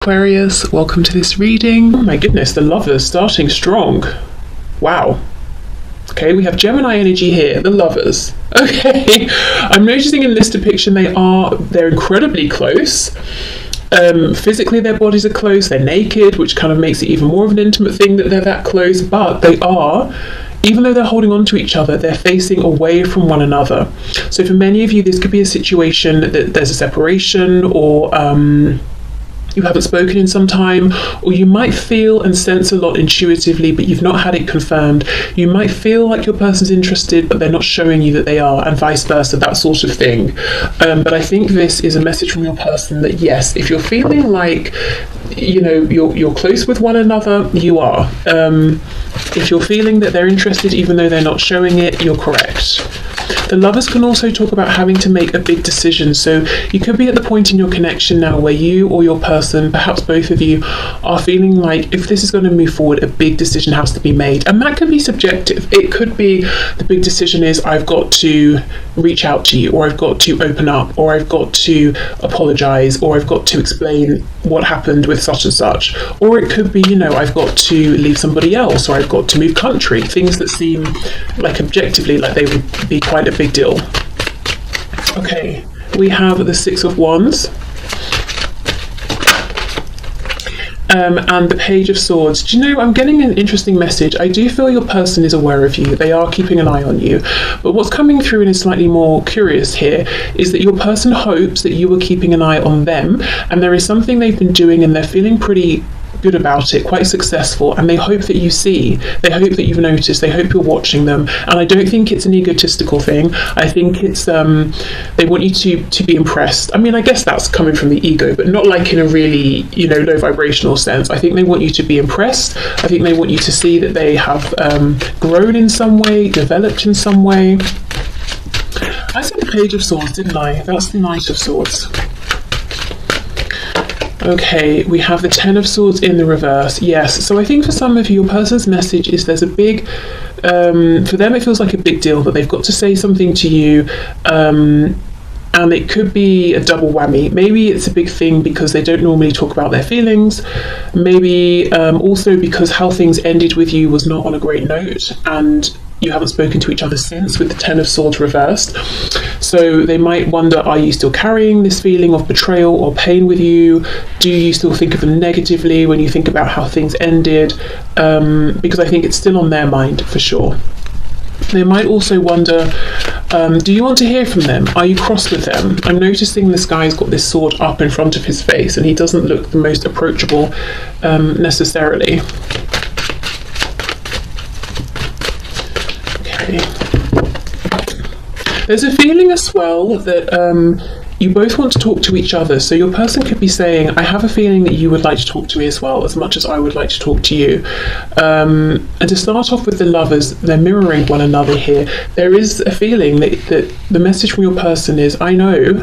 Aquarius, welcome to this reading. Oh my goodness, the lovers starting strong. Wow. Okay, we have Gemini energy here, the lovers. Okay, I'm noticing in this depiction they're incredibly close. Physically their bodies are close, they're naked, which kind of makes it even more of an intimate thing that they're that close, but they are, even though they're holding on to each other, they're facing away from one another. So for many of you, this could be a situation that there's a separation, or you haven't spoken in some time, or you might feel and sense a lot intuitively, but you've not had it confirmed. You might feel like your person's interested, but they're not showing you that they are, and vice versa, that sort of thing. But I think this is a message from your person that yes, if you're feeling like, you know, you're close with one another, you are. If you're feeling that they're interested, even though they're not showing it, you're correct. The lovers can also talk about having to make a big decision. So you could be at the point in your connection now where you or your person, perhaps both of you, are feeling like if this is going to move forward, a big decision has to be made. And that can be subjective. It could be the big decision is I've got to reach out to you, or I've got to open up, or I've got to apologize, or I've got to explain what happened with such and such. Or it could be, you know, I've got to leave somebody else, or I've got to move country. Things that seem like objectively like they would be quite a big deal. Okay, we have the Six of Wands. And the Page of Swords. Do you know, I'm getting an interesting message. I do feel your person is aware of you. They are keeping an eye on you. But what's coming through and is slightly more curious here is that your person hopes that you are keeping an eye on them, and there is something they've been doing and they're feeling pretty good about it, quite successful, and they hope that you see, they hope that you've noticed, they hope you're watching them. And I don't think it's an egotistical thing. I think it's they want you to be impressed. I mean, I guess that's coming from the ego, but not like in a really, you know, low vibrational sense. I think they want you to be impressed. I think they want you to see that they have grown in some way, developed in some way. I said the Page of Swords, didn't I? That's the Knight of Swords. Okay, we have the Ten of Swords in the reverse. Yes, so I think for some of you, your person's message is there's a big, for them it feels like a big deal that they've got to say something to you, and it could be a double whammy. Maybe it's a big thing because they don't normally talk about their feelings. Maybe also because how things ended with you was not on a great note, and you haven't spoken to each other since, with the Ten of Swords reversed. So they might wonder, are you still carrying this feeling of betrayal or pain with you? Do you still think of them negatively when you think about how things ended? Because I think it's still on their mind for sure. They might also wonder, do you want to hear from them? Are you cross with them? I'm noticing this guy's got this sword up in front of his face and he doesn't look the most approachable necessarily. There's a feeling as well that you both want to talk to each other. So your person could be saying, I have a feeling that you would like to talk to me as well, as much as I would like to talk to you. And to start off with the lovers, they're mirroring one another here. There is a feeling that the message from your person is, I know,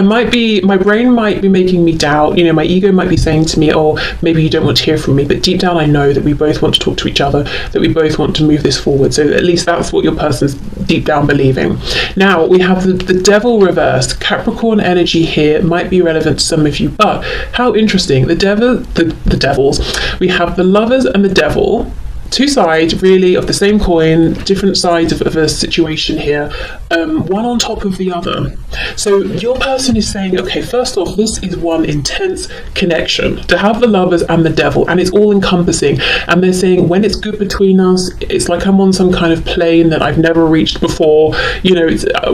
my brain might be making me doubt, you know, my ego might be saying to me, oh, maybe you don't want to hear from me, but deep down I know that we both want to talk to each other, that we both want to move this forward. So at least that's what your person's deep down believing. Now we have the Devil reversed. Capricorn energy here might be relevant to some of you, but how interesting. The devils. We have the lovers and the devil. Two sides really of the same coin, different sides of a situation here, one on top of the other. So your person is saying, okay, first off, this is one intense connection to have the lovers and the devil, and it's all encompassing. And they're saying, when it's good between us, it's like I'm on some kind of plane that I've never reached before. You know,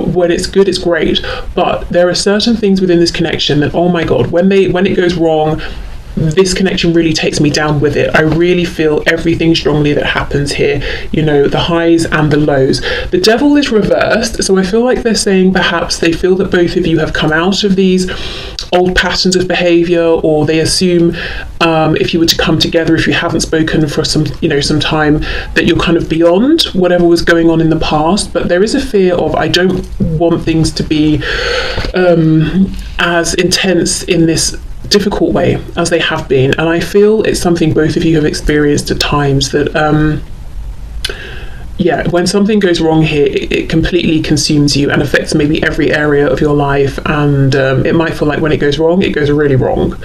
when it's good, it's great. But there are certain things within this connection that, oh my God, when it goes wrong, this connection really takes me down with it. I really feel everything strongly that happens here, you know, the highs and the lows. The devil is reversed, so I feel like they're saying perhaps they feel that both of you have come out of these old patterns of behavior, or they assume if you were to come together, if you haven't spoken for some time, that you're kind of beyond whatever was going on in the past. But there is a fear of, I don't want things to be as intense in this difficult way as they have been, and I feel it's something both of you have experienced at times, that when something goes wrong here, it completely consumes you and affects maybe every area of your life, and it might feel like when it goes wrong, it goes really wrong.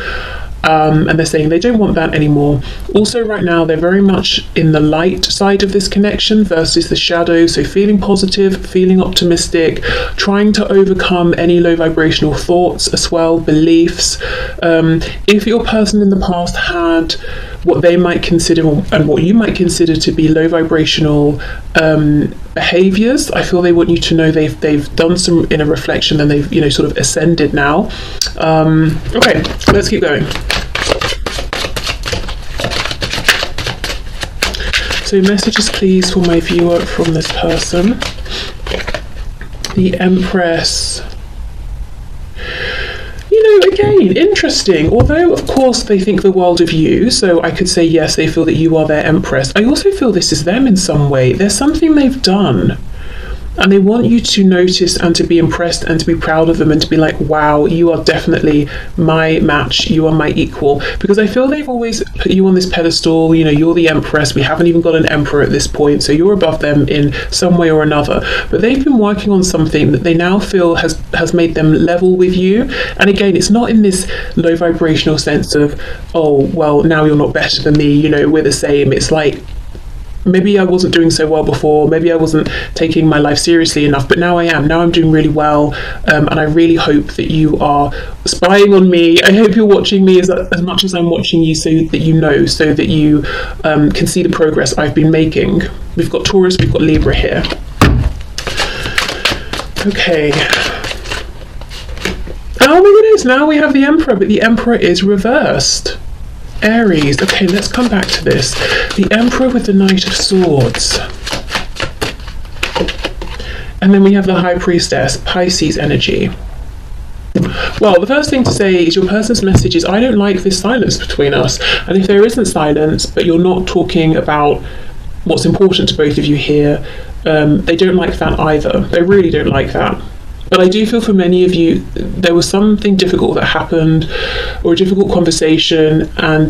And they're saying they don't want that anymore. Also, right now, they're very much in the light side of this connection versus the shadow. So feeling positive, feeling optimistic, trying to overcome any low vibrational thoughts as well, beliefs. If your person in the past had what they might consider and what you might consider to be low vibrational behaviors, I feel they want you to know they've done some inner reflection and they've, you know, sort of ascended now. Okay, let's keep going. So messages please for my viewer from this person. The Empress. You know, again, interesting. Although, of course, they think the world of you, so I could say, yes, they feel that you are their Empress. I also feel this is them in some way. There's something they've done, and they want you to notice and to be impressed and to be proud of them and to be like, wow, you are definitely my match, you are my equal. Because I feel they've always put you on this pedestal, you know, you're the Empress, we haven't even got an Emperor at this point, so you're above them in some way or another. But they've been working on something that they now feel has made them level with you. And again, it's not in this low vibrational sense of, oh, well, now you're not better than me, you know, we're the same. It's like, maybe I wasn't doing so well before, maybe I wasn't taking my life seriously enough, but now I am. Now I'm doing really well, and I really hope that you are spying on me. I hope you're watching me as much as I'm watching you, so that you know, so that you can see the progress I've been making. We've got Taurus, we've got Libra here. Okay. Oh my goodness, now we have the Emperor, but the Emperor is reversed. Aries. Okay, let's come back to this. The Emperor with the Knight of Swords. And then we have the High Priestess, Pisces energy. Well, the first thing to say is your person's message is, I don't like this silence between us. And if there isn't silence, but you're not talking about what's important to both of you here, they don't like that either. They really don't like that. But I do feel for many of you, there was something difficult that happened, or a difficult conversation, and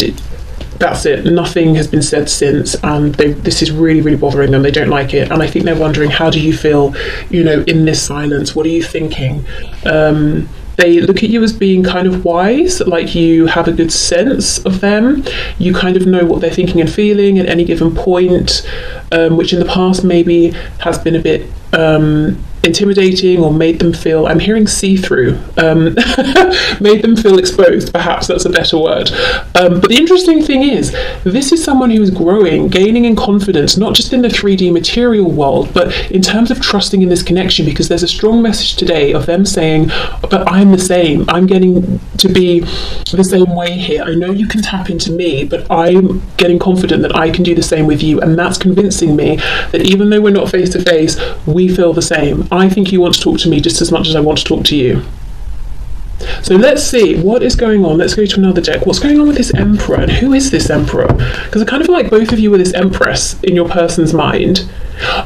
that's it. Nothing has been said since, and this is really, really bothering them. They don't like it, and I think they're wondering, how do you feel, you know, in this silence? What are you thinking? They look at you as being kind of wise, like you have a good sense of them. You kind of know what they're thinking and feeling at any given point, which in the past maybe has been a bit intimidating, or made them feel, I'm hearing see-through, made them feel exposed, perhaps that's a better word. But the interesting thing is, this is someone who is growing, gaining in confidence, not just in the 3D material world, but in terms of trusting in this connection, because there's a strong message today of them saying, but I'm the same, I'm getting to be the same way here. I know you can tap into me, but I'm getting confident that I can do the same with you, and that's convincing me that even though we're not face to face, we feel the same. I think you want to talk to me just as much as I want to talk to you. So let's see what is going on. Let's go to another deck. What's going on with this Emperor, and who is this Emperor? Because I kind of feel like both of you are this Empress in your person's mind.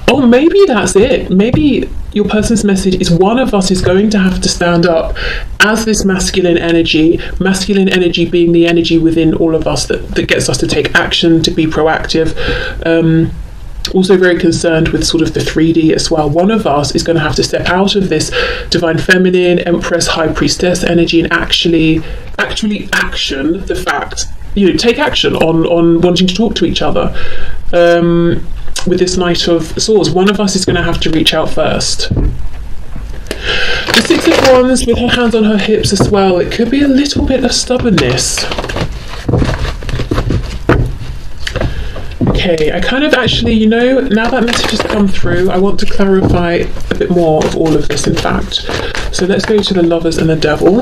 Oh, maybe that's it. Maybe your person's message is, one of us is going to have to stand up as this masculine energy being the energy within all of us that gets us to take action, to be proactive. Also very concerned with sort of the 3D as well. One of us is going to have to step out of this divine feminine, Empress, High Priestess energy and actually action the fact, you know, take action on wanting to talk to each other. With this Knight of Swords, one of us is going to have to reach out first. The Six of Wands with her hands on her hips as well. It could be a little bit of stubbornness. Okay, I kind of actually, you know, now that message has come through, I want to clarify a bit more of all of this, in fact. So let's go to the Lovers and the Devil.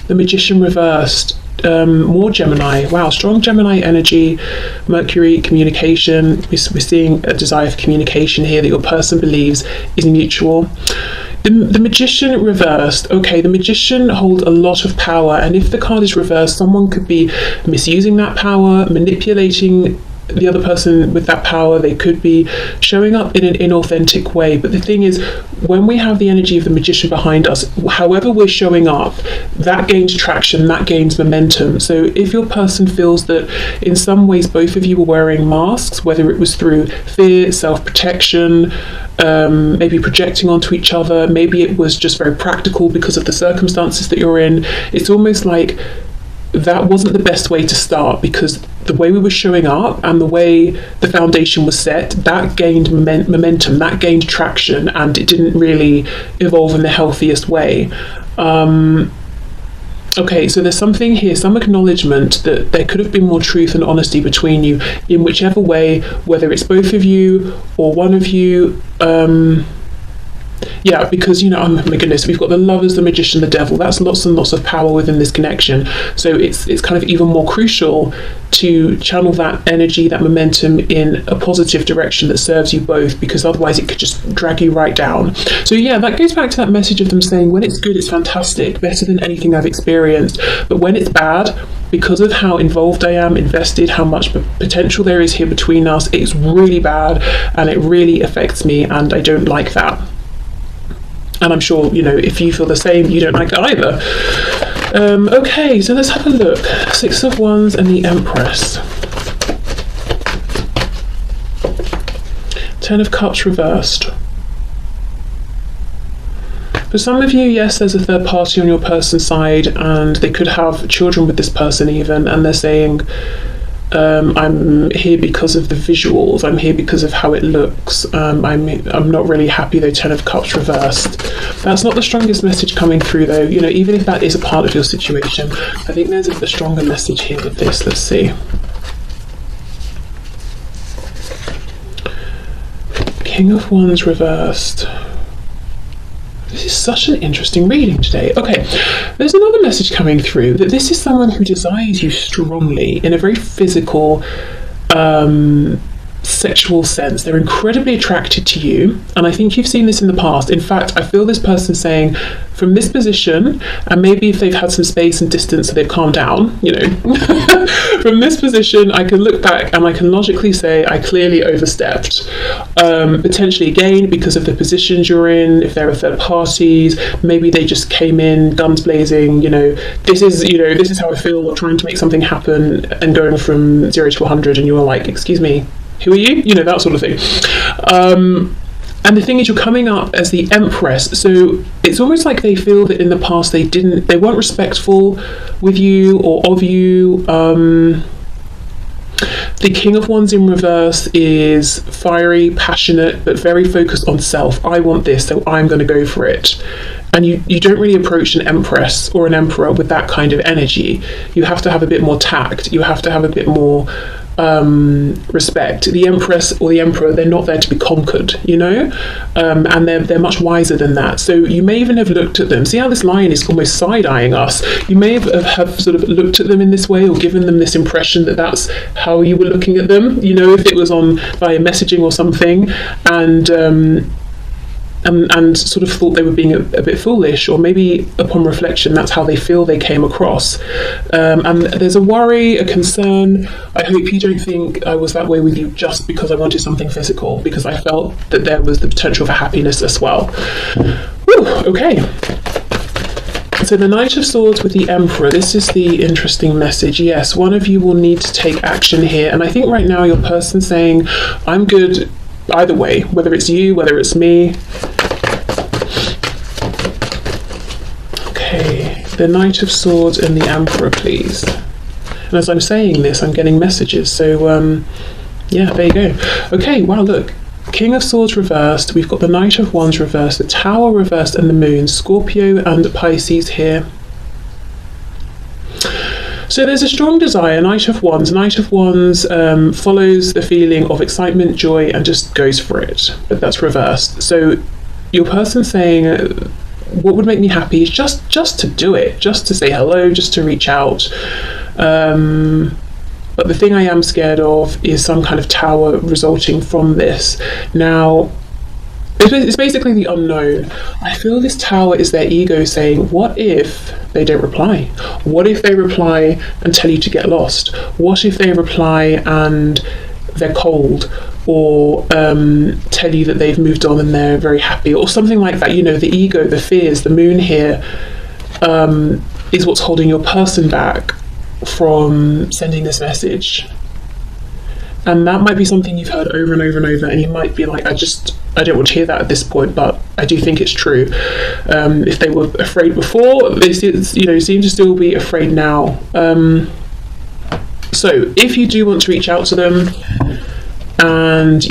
The Magician reversed. More Gemini. Wow, strong Gemini energy. Mercury, communication. We're seeing a desire for communication here that your person believes is mutual. The Magician reversed. Okay, the Magician holds a lot of power, and if the card is reversed, someone could be misusing that power, manipulating the other person with that power. They could be showing up in an inauthentic way. But the thing is, when we have the energy of the Magician behind us, however we're showing up, that gains traction, that gains momentum. So if your person feels that in some ways both of you were wearing masks, whether it was through fear, self-protection, maybe projecting onto each other, maybe it was just very practical because of the circumstances that you're in, it's almost like that wasn't the best way to start, because the way we were showing up and the way the foundation was set, that gained momentum, that gained traction, and it didn't really evolve in the healthiest way. Okay, so there's something here, some acknowledgement that there could have been more truth and honesty between you in whichever way, whether it's both of you or one of you. Yeah, because, you know, oh my goodness, we've got the Lovers, the Magician, the Devil. That's lots and lots of power within this connection. So it's kind of even more crucial to channel that energy, that momentum in a positive direction that serves you both, because otherwise it could just drag you right down. So yeah, that goes back to that message of them saying, when it's good, it's fantastic, better than anything I've experienced. But when it's bad, because of how involved I am, invested, how much potential there is here between us, it's really bad and it really affects me, and I don't like that. And I'm sure, you know, if you feel the same, you don't like it either. Okay, so let's have a look. Six of Wands and the Empress. Ten of Cups reversed. For some of you, yes, there's a third party on your person's side, and they could have children with this person even, and they're saying, I'm here because of the visuals, I'm here because of how it looks, I'm not really happy though. Ten of Cups reversed. That's not the strongest message coming through though, you know, even if that is a part of your situation. I think there's a stronger message here with this. Let's see. King of Wands reversed. This is such an interesting reading today. Okay, there's another message coming through that this is someone who desires you strongly in a very physical, sexual sense. They're incredibly attracted to you, and I think you've seen this in the past. In fact, I feel this person saying, from this position, and maybe if they've had some space and distance so they've calmed down, you know, from this position I can look back and I can logically say I clearly overstepped. Potentially again because of the positions you're in, if there are third parties, maybe they just came in guns blazing, you know, this is how I feel, or trying to make something happen and going from 0 to 100, and you're like, excuse me, who are you? You know, that sort of thing. And the thing is, you're coming up as the Empress, so it's almost like they feel that in the past they weren't respectful with you or of you. The King of Wands in reverse is fiery, passionate, but very focused on self. I want this, so I'm going to go for it. And you don't really approach an Empress or an Emperor with that kind of energy. You have to have a bit more tact. You have to have a bit more respect. The Empress or the Emperor, they're not there to be conquered, you know, and they're much wiser than that. So you may even have looked at them. See how this line is almost side-eyeing us? You may have sort of looked at them in this way, or given them this impression that that's how you were looking at them, you know, if it was on via messaging or something, and sort of thought they were being a bit foolish, or maybe upon reflection that's how they feel they came across. And there's a worry, a concern. I hope you don't think I was that way with you just because I wanted something physical, because I felt that there was the potential for happiness as well. Whew, okay. So the Knight of Swords with the Emperor, this is the interesting message. Yes, one of you will need to take action here, and I think right now your person's saying, I'm good either way, whether it's you, whether it's me. Okay, the Knight of Swords and the Emperor, please. And as I'm saying this, I'm getting messages, so yeah, there you go. Okay, wow, look, King of Swords reversed, we've got the Knight of Wands reversed, the Tower reversed, and the Moon. Scorpio and Pisces here. So there's a strong desire. Knight of Wands. Knight of Wands follows the feeling of excitement, joy, and just goes for it. But that's reversed. So your person saying, what would make me happy is just to do it, just to say hello, just to reach out. But the thing I am scared of is some kind of tower resulting from this. Now, it's basically the unknown. I feel this tower is their ego saying, what if they don't reply? What if they reply and tell you to get lost? What if they reply and they're cold, or tell you that they've moved on and they're very happy, or something like that? You know, the ego, the fears, the Moon here is what's holding your person back from sending this message. And that might be something you've heard over and over and over, and you might be like, I don't want to hear that at this point, but I do think it's true. If they were afraid before, they seem to still be afraid now. So if you do want to reach out to them, and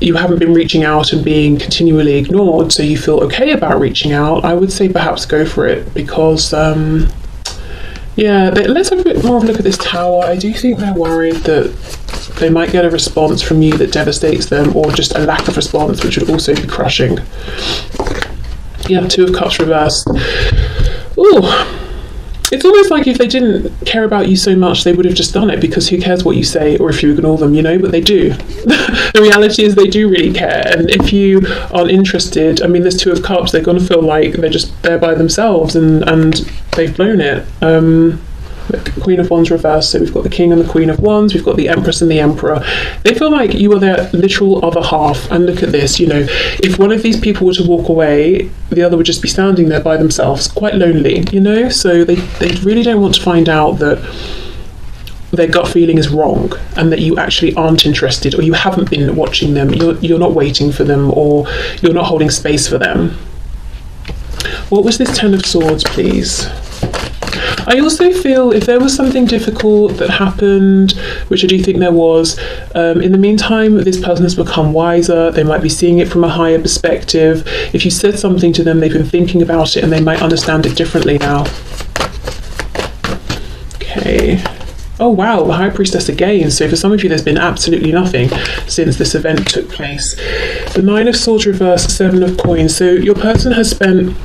you haven't been reaching out and being continually ignored, so you feel okay about reaching out, I would say perhaps go for it, because let's have a bit more of a look at this Tower. I do think they're worried that they might get a response from you that devastates them, or just a lack of response, which would also be crushing. Yeah, Two of Cups reversed. Ooh. It's almost like if they didn't care about you so much, they would have just done it, because who cares what you say or if you ignore them, but they do. The reality is they do really care, and if you aren't interested, I mean, there's Two of Cups, they're going to feel like they're just there by themselves, and they've blown it. Queen of Wands reversed, so we've got the King and the Queen of Wands, we've got the Empress and the Emperor. They feel like you are their literal other half, and look at this, if one of these people were to walk away, the other would just be standing there by themselves, quite lonely, so they really don't want to find out that their gut feeling is wrong, and that you actually aren't interested, or you haven't been watching them, you're not waiting for them, or you're not holding space for them. What was this Ten of Swords, please? I also feel if there was something difficult that happened, which I do think there was, in the meantime, this person has become wiser. They might be seeing it from a higher perspective. If you said something to them, they've been thinking about it, and they might understand it differently now. Okay. Oh wow, the High Priestess again. So for some of you, there's been absolutely nothing since this event took place. The Nine of Swords reversed, Seven of Coins. So your person has spent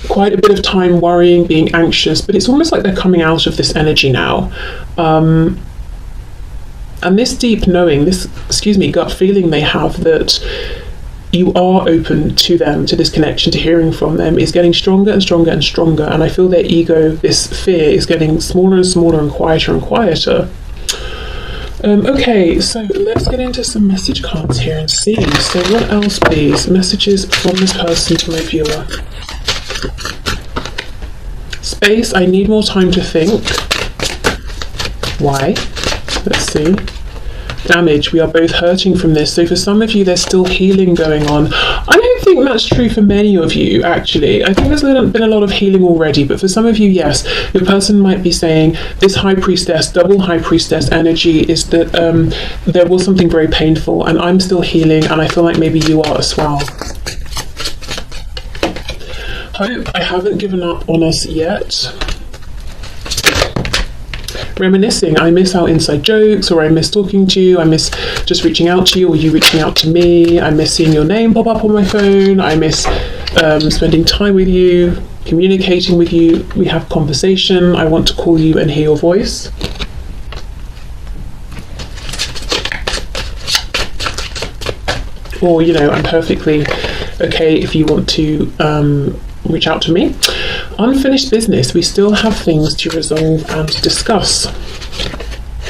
quite a bit of time worrying, being anxious, but it's almost like they're coming out of this energy now. And this deep knowing, gut feeling they have that you are open to them, to this connection, to hearing from them, is getting stronger and stronger and stronger. And I feel their ego, this fear, is getting smaller and smaller and quieter and quieter. Okay, so let's get into some message cards here and see. So what else, please? Messages from this person to my viewer. Space, I need more time to think. Why? Let's see. Damage, we are both hurting from this. So for some of you, there's still healing going on. I don't think that's true for many of you, actually. I think there's been a lot of healing already, but for some of you, yes, your person might be saying this High Priestess, double High Priestess energy is that there was something very painful, and I'm still healing, and I feel like maybe you are as well. Hope, I haven't given up on us yet. Reminiscing, I miss our inside jokes, or I miss talking to you, I miss just reaching out to you, or you reaching out to me, I miss seeing your name pop up on my phone, I miss spending time with you, communicating with you, we have conversation, I want to call you and hear your voice. Or, I'm perfectly okay if you want to reach out to me. Unfinished business, we still have things to resolve and discuss.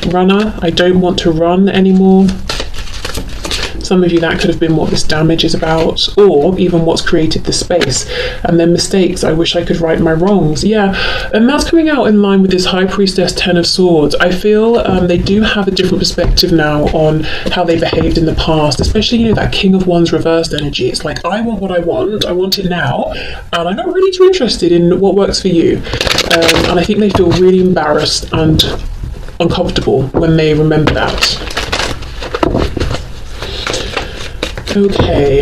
Runner, I don't want to run anymore. Some of you, that could have been what this damage is about, or even what's created the space. And then mistakes, I wish I could right my wrongs. Yeah, and that's coming out in line with this High Priestess, Ten of Swords. I feel they do have a different perspective now on how they behaved in the past, especially, that King of Wands reversed energy. It's like, I want what I want it now, and I'm not really too interested in what works for you. And I think they feel really embarrassed and uncomfortable when they remember that. Okay,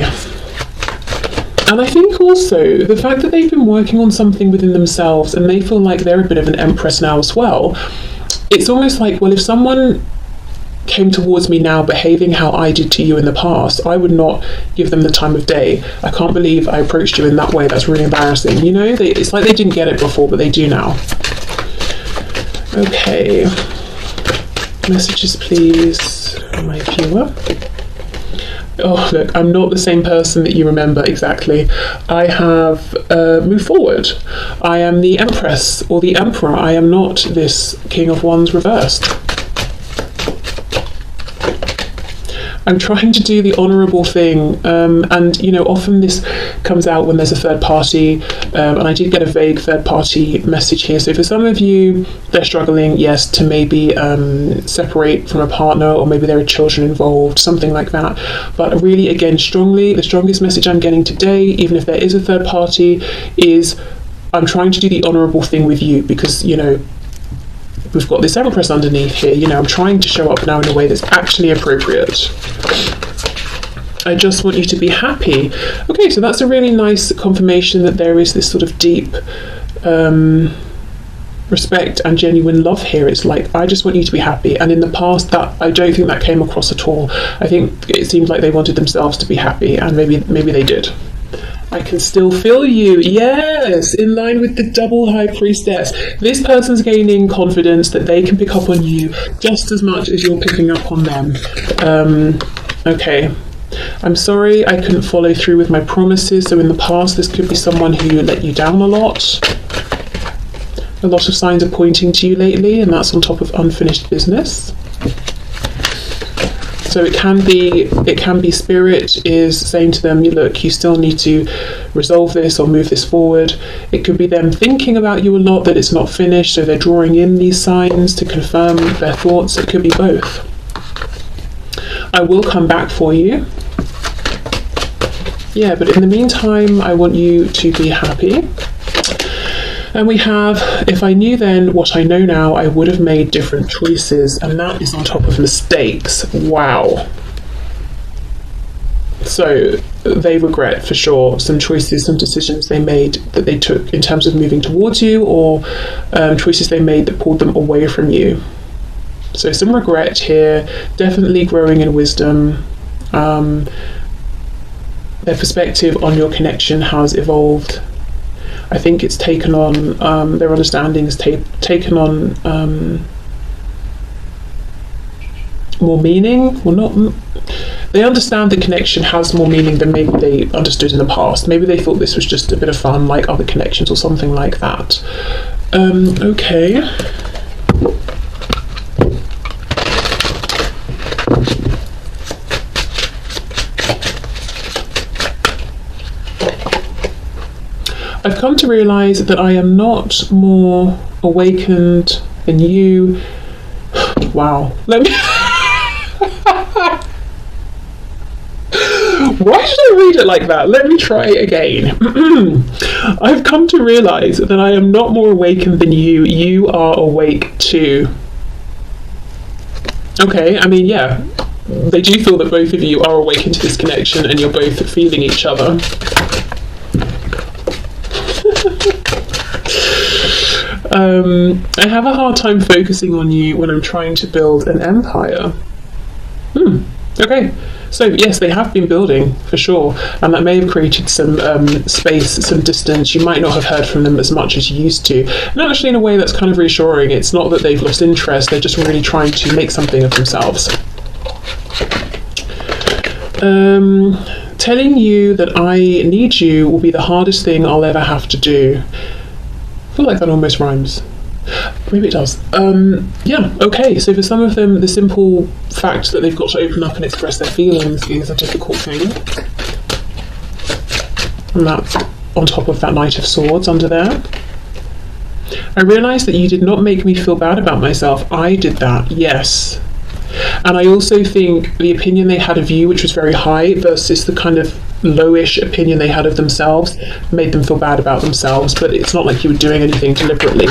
and I think also the fact that they've been working on something within themselves and they feel like they're a bit of an empress now as well, it's almost like, well, if someone came towards me now behaving how I did to you in the past, I would not give them the time of day. I can't believe I approached you in that way, that's really embarrassing. It's like they didn't get it before, but they do now. Okay, messages please, my viewer. Oh, look, I'm not the same person that you remember exactly. I have moved forward. I am the Empress or the Emperor. I am not this King of Wands reversed. I'm trying to do the honourable thing, and you know, often this comes out when there's a third party, and I did get a vague third party message here. So for some of you, they're struggling, yes, to maybe separate from a partner, or maybe there are children involved, something like that. But really, again, the strongest message I'm getting today, even if there is a third party, is I'm trying to do the honourable thing with you, because, you know, we've got this Empress underneath here. You know, I'm trying to show up now in a way that's actually appropriate. I just want you to be happy. Okay, so that's a really nice confirmation that there is this sort of deep respect and genuine love here. It's like, I just want you to be happy. And in the past, that I don't think that came across at all. I think it seemed like they wanted themselves to be happy, and maybe they did. I can still feel you. Yes, in line with the double high priestess. This person's gaining confidence that they can pick up on you just as much as you're picking up on them. Okay. I'm sorry I couldn't follow through with my promises. So in the past, this could be someone who let you down a lot. A lot of signs are pointing to you lately, and that's on top of unfinished business. So it can be spirit is saying to them, look, you still need to resolve this or move this forward. It could be them thinking about you a lot, that it's not finished, so they're drawing in these signs to confirm their thoughts. It could be both. I will come back for you. Yeah, but in the meantime, I want you to be happy. And we have, if I knew then what I know now, I would have made different choices. And that is on top of mistakes. Wow. So they regret, for sure, some choices, some decisions they made that they took in terms of moving towards you, or choices they made that pulled them away from you. So some regret here, definitely growing in wisdom. Their perspective on your connection has evolved. I think it's taken on, their understanding has taken on more meaning. Well, not. They understand the connection has more meaning than maybe they understood in the past. Maybe they thought this was just a bit of fun, like other connections or something like that. Okay. I've come to realise that I am not more awakened than you. Wow. Let me... Why should I read it like that? Let me try again. I've come to realise that I am not more awakened than you. You are awake too. Okay, I mean, yeah. They do feel that both of you are awakened to this connection and you're both feeling each other. I have a hard time focusing on you when I'm trying to build an empire. Okay, so yes, they have been building for sure, and that may have created some space, some distance. You might not have heard from them as much as you used to, and actually in a way that's kind of reassuring. It's not that they've lost interest, they're just really trying to make something of themselves. Telling you that I need you will be the hardest thing I'll ever have to do. I feel like that almost rhymes. Maybe it does. Yeah, okay, so for some of them, the simple fact that they've got to open up and express their feelings is a difficult thing. And that's on top of that Knight of Swords under there. I realised that you did not make me feel bad about myself. I did that, yes. And I also think the opinion they had of you, which was very high, versus the kind of lowish opinion they had of themselves, made them feel bad about themselves, but it's not like you were doing anything deliberately.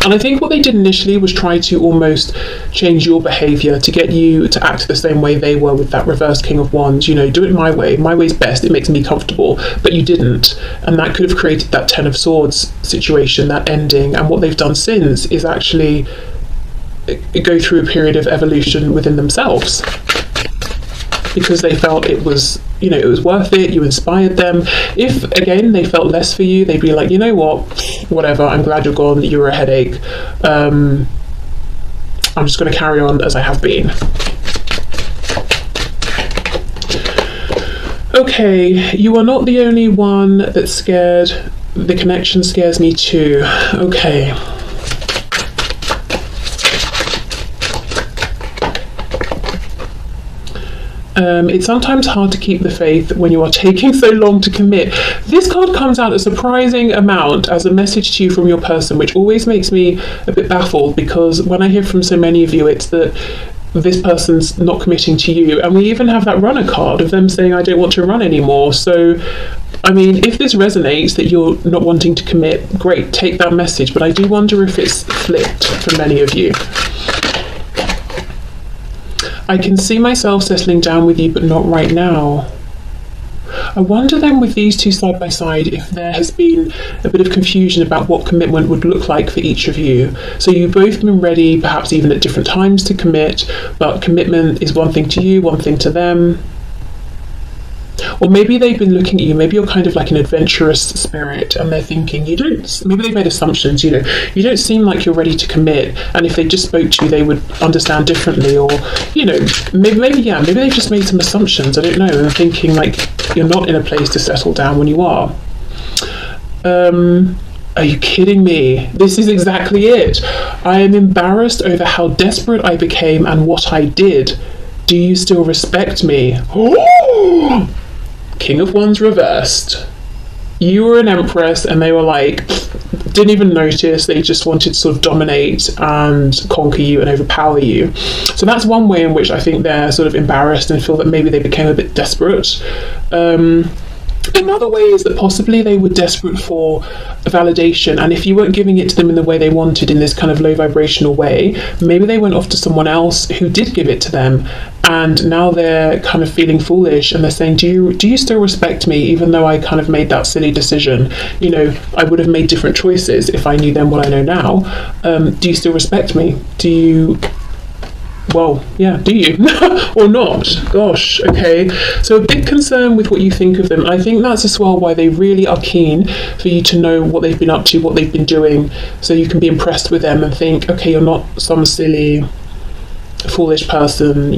And I think what they did initially was try to almost change your behaviour to get you to act the same way they were with that reverse King of Wands. You know, do it my way. My way's best. It makes me comfortable. But you didn't. And that could have created that Ten of Swords situation, that ending. And what they've done since is actually go through a period of evolution within themselves. Because they felt it was, you know, it was worth it, you inspired them. If, again, they felt less for you, they'd be like, you know what, whatever, I'm glad you're gone, you were a headache. I'm just going to carry on as I have been. Okay, you are not the only one that's scared. The connection scares me too. Okay. It's sometimes hard to keep the faith when you are taking so long to commit. This card comes out a surprising amount as a message to you from your person, which always makes me a bit baffled, because when I hear from so many of you, it's that this person's not committing to you. And we even have that runner card of them saying, I don't want to run anymore. So, I mean, if this resonates that you're not wanting to commit, great, take that message. But I do wonder if it's flipped for many of you. I can see myself settling down with you, but not right now. I wonder then, with these two side by side, if there has been a bit of confusion about what commitment would look like for each of you. So you've both been ready, perhaps even at different times, to commit, but commitment is one thing to you, one thing to them. Or maybe they've been looking at you, maybe you're kind of like an adventurous spirit, and they're thinking, maybe they've made assumptions, you don't seem like you're ready to commit, and if they just spoke to you, they would understand differently, or, maybe they've just made some assumptions, I don't know, and thinking like you're not in a place to settle down when you are. Are you kidding me? This is exactly it. I am embarrassed over how desperate I became and what I did. Do you still respect me? Oh! King of Wands reversed. You were an empress and they were like, didn't even notice. They just wanted to sort of dominate and conquer you and overpower you. So that's one way in which I think they're sort of embarrassed and feel that maybe they became a bit desperate. Another way is that possibly they were desperate for validation, and if you weren't giving it to them in the way they wanted, in this kind of low vibrational way, maybe they went off to someone else who did give it to them, and now they're kind of feeling foolish and they're saying, do you still respect me, even though I kind of made that silly decision? I would have made different choices if I knew then what I know now. Do you still respect me? Do you or not? Gosh, okay. So a big concern with what you think of them. I think that's as well why they really are keen for you to know what they've been up to, what they've been doing, so you can be impressed with them and think, okay, you're not some silly, foolish person,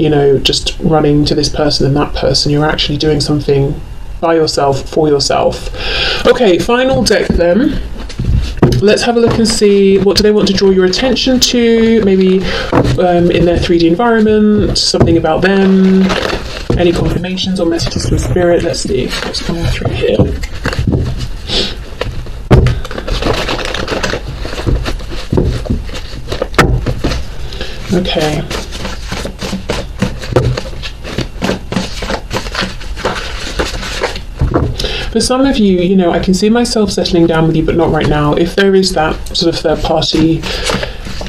just running to this person and that person. You're actually doing something by yourself, for yourself. Okay, final deck then. Let's have a look and see, what do they want to draw your attention to? Maybe in their 3D environment, something about them, any confirmations or messages from spirit. Let's see what's coming through here. Okay. For some of you, I can see myself settling down with you, but not right now. If there is that sort of third party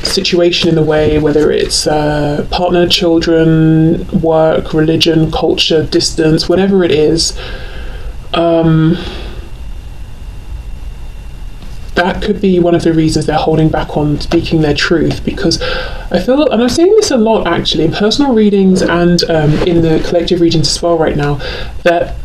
situation in the way, whether it's partner, children, work, religion, culture, distance, whatever it is, that could be one of the reasons they're holding back on speaking their truth, because I feel, and I'm seeing this a lot actually in personal readings and in the collective readings as well right now, that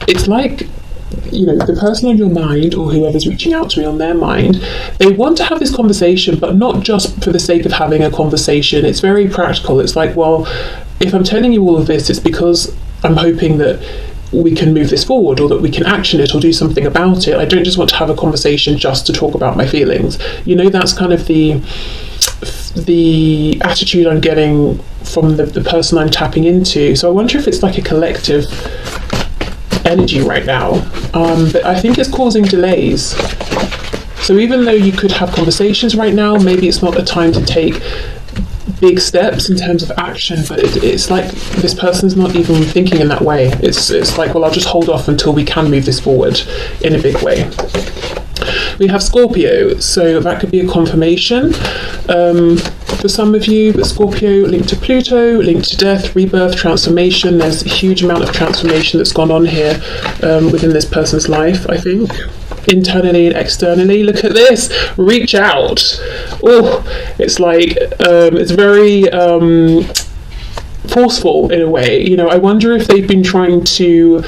it's like, the person on your mind, or whoever's reaching out to me on their mind, they want to have this conversation, but not just for the sake of having a conversation. It's very practical. It's like, well, if I'm telling you all of this, it's because I'm hoping that we can move this forward, or that we can action it or do something about it. I don't just want to have a conversation just to talk about my feelings. That's kind of the attitude I'm getting from the person I'm tapping into. So I wonder if it's like a collective energy right now, but I think it's causing delays. So even though you could have conversations right now, maybe it's not a time to take big steps in terms of action, but it's like this person's not even thinking in that way. It's like, well, I'll just hold off until we can move this forward in a big way. We have Scorpio, so that could be a confirmation for some of you, but Scorpio linked to Pluto, linked to death, rebirth, transformation. There's a huge amount of transformation that's gone on here within this person's life, I think, internally and externally. Look at this, reach out. Oh, it's like, it's very forceful in a way. I wonder if they've been trying to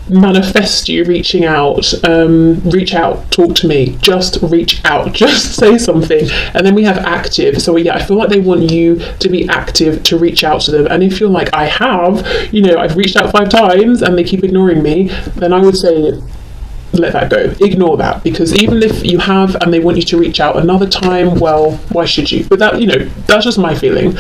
manifest you reaching out. Reach out, talk to me, just reach out, just say something. And then we have active. So I feel like they want you to be active, to reach out to them. And if you're like, I have, I've reached out 5 times and they keep ignoring me, then I would say let that go, ignore that, because even if you have and they want you to reach out another time, well, why should you? But that, that's just my feeling.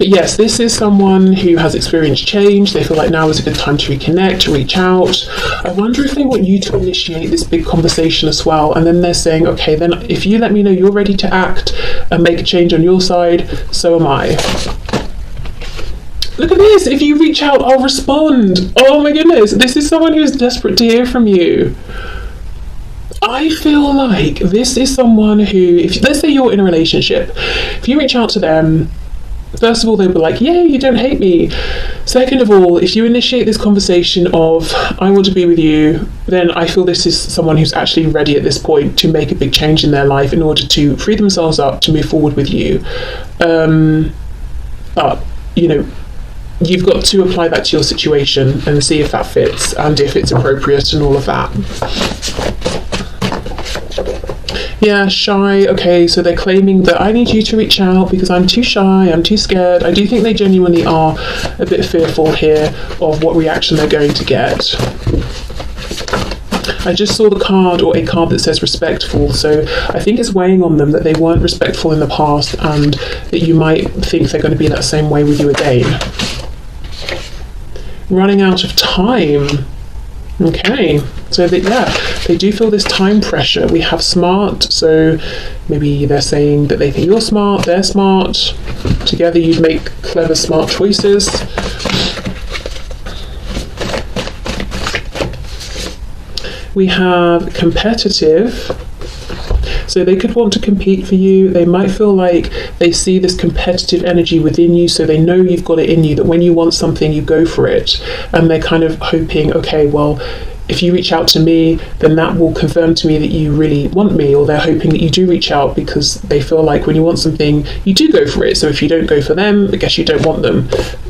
But yes, this is someone who has experienced change. They feel like now is a good time to reconnect, to reach out. I wonder if they want you to initiate this big conversation as well. And then they're saying, okay, then if you let me know you're ready to act and make a change on your side, so am I. Look at this. If you reach out, I'll respond. Oh my goodness. This is someone who's desperate to hear from you. I feel like this is someone who, if let's say you're in a relationship, if you reach out to them, first of all, they'll be like, yay, you don't hate me. Second of all, if you initiate this conversation of, I want to be with you, then I feel this is someone who's actually ready at this point to make a big change in their life in order to free themselves up to move forward with you. But, you know, you've got to apply that to your situation and see if that fits and if it's appropriate and all of that. Yeah, shy. Okay, so they're claiming that I need you to reach out because I'm too shy, I'm too scared. I do think they genuinely are a bit fearful here of what reaction they're going to get. I just saw the card, or a card that says respectful, so I think it's weighing on them that they weren't respectful in the past and that you might think they're going to be that same way with you again. Running out of time. Okay, so that, yeah, they do feel this time pressure. We have smart, so maybe they're saying that they think you're smart, they're smart. Together you'd make clever, smart choices. We have competitive. So they could want to compete for you. They might feel like they see this competitive energy within you, so they know you've got it in you, that when you want something, you go for it. And they're kind of hoping, okay, well, if you reach out to me, then that will confirm to me that you really want me, or they're hoping that you do reach out because they feel like when you want something, you do go for it. So if you don't go for them, I guess you don't want them.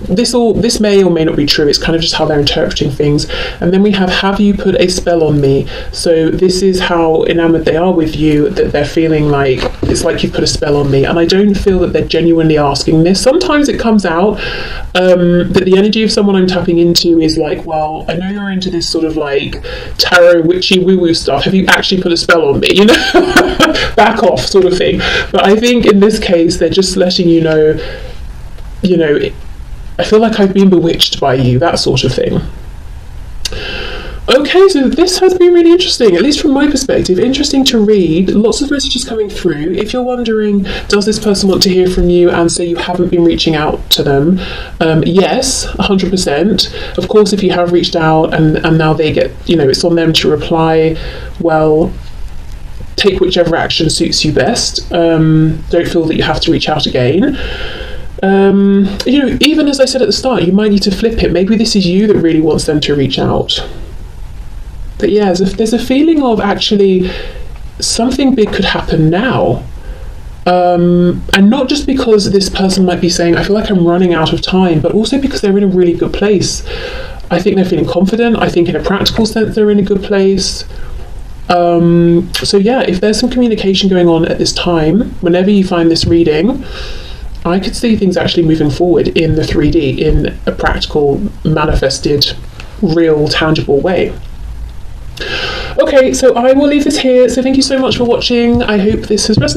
This may or may not be true. It's kind of just how they're interpreting things. And then we have you put a spell on me? So this is how enamored they are with you, that they're feeling like it's like you've put a spell on me. And I don't feel that they're genuinely asking this. Sometimes it comes out that the energy of someone I'm tapping into is like, well, I know you're into this sort of like tarot witchy woo-woo stuff. Have you actually put a spell on me? You know, back off sort of thing. But I think in this case, they're just letting you know, I feel like I've been bewitched by you, that sort of thing. Okay, so this has been really interesting, at least from my perspective. Interesting to read, lots of messages coming through. If you're wondering, does this person want to hear from you and say you haven't been reaching out to them? Yes, 100%. Of course, if you have reached out and now they get, it's on them to reply, well, take whichever action suits you best. Don't feel that you have to reach out again. Even as I said at the start, you might need to flip it. Maybe this is you that really wants them to reach out. But yeah, there's a feeling of actually something big could happen now. And not just because this person might be saying, I feel like I'm running out of time, but also because they're in a really good place. I think they're feeling confident. I think in a practical sense, they're in a good place. So yeah, if there's some communication going on at this time, whenever you find this reading, I could see things actually moving forward in the 3D, in a practical, manifested, real, tangible way. Okay, so I will leave this here. So thank you so much for watching. I hope this has resonated.